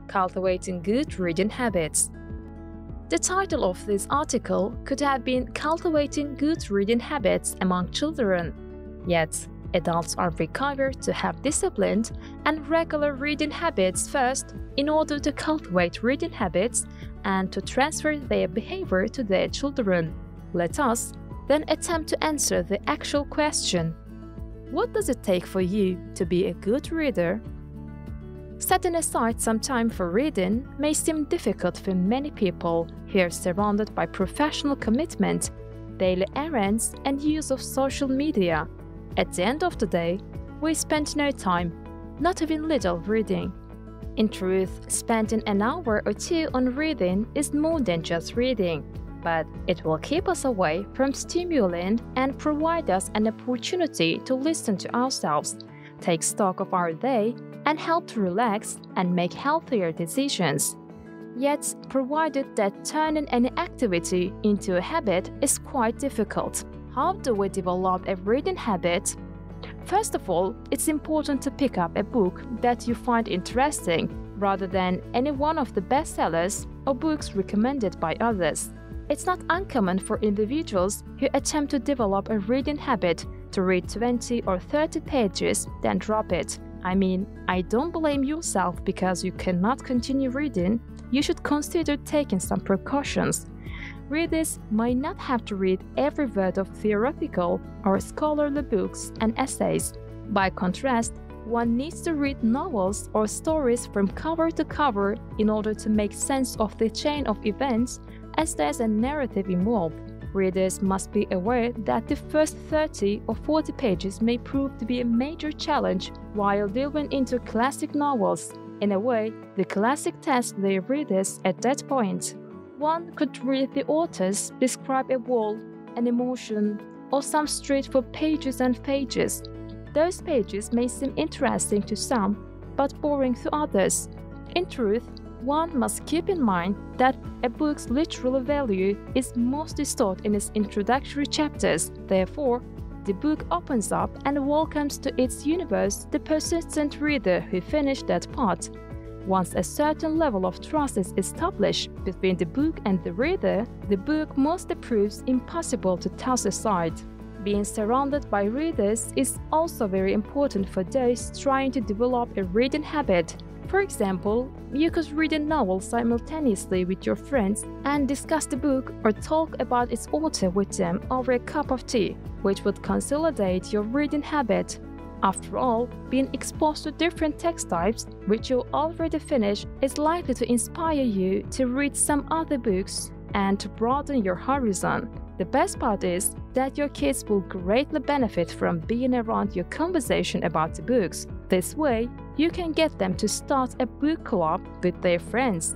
Cultivating Good Reading Habits. The title of this article could have been Cultivating Good Reading Habits Among Children. Yet, adults are required to have disciplined and regular reading habits first in order to cultivate reading habits and to transfer their behavior to their children. Let us then attempt to answer the actual question. What does it take for you to be a good reader? Setting aside some time for reading may seem difficult for many people who are surrounded by professional commitment, daily errands, and use of social media. At the end of the day, we spend no time, not even little, reading. In truth, spending an hour or two on reading is more than just reading, but it will keep us away from stimulant and provide us an opportunity to listen to ourselves, take stock of our day, and help to relax and make healthier decisions. Yet, provided that turning any activity into a habit is quite difficult. How do we develop a reading habit? First of all, it's important to pick up a book that you find interesting rather than any one of the bestsellers or books recommended by others. It's not uncommon for individuals who attempt to develop a reading habit to read 20 or 30 pages, then drop it. I don't blame yourself because you cannot continue reading. You should consider taking some precautions. Readers might not have to read every word of theoretical or scholarly books and essays. By contrast, one needs to read novels or stories from cover to cover in order to make sense of the chain of events, as there's a narrative involved. Readers must be aware that the first 30 or 40 pages may prove to be a major challenge while delving into classic novels. In a way, the classic tests their readers at that point. One could read the authors describe a wall, an emotion, or some street for pages and pages. Those pages may seem interesting to some, but boring to others. In truth, one must keep in mind that a book's literal value is most stored in its introductory chapters. Therefore, the book opens up and welcomes to its universe the persistent reader who finished that part. Once a certain level of trust is established between the book and the reader, the book mostly proves impossible to toss aside. Being surrounded by readers is also very important for those trying to develop a reading habit. For example, you could read a novel simultaneously with your friends and discuss the book or talk about its author with them over a cup of tea, which would consolidate your reading habit. After all, being exposed to different text types, which you already finished, is likely to inspire you to read some other books and to broaden your horizon. The best part is that your kids will greatly benefit from being around your conversation about the books. This way, you can get them to start a book club with their friends.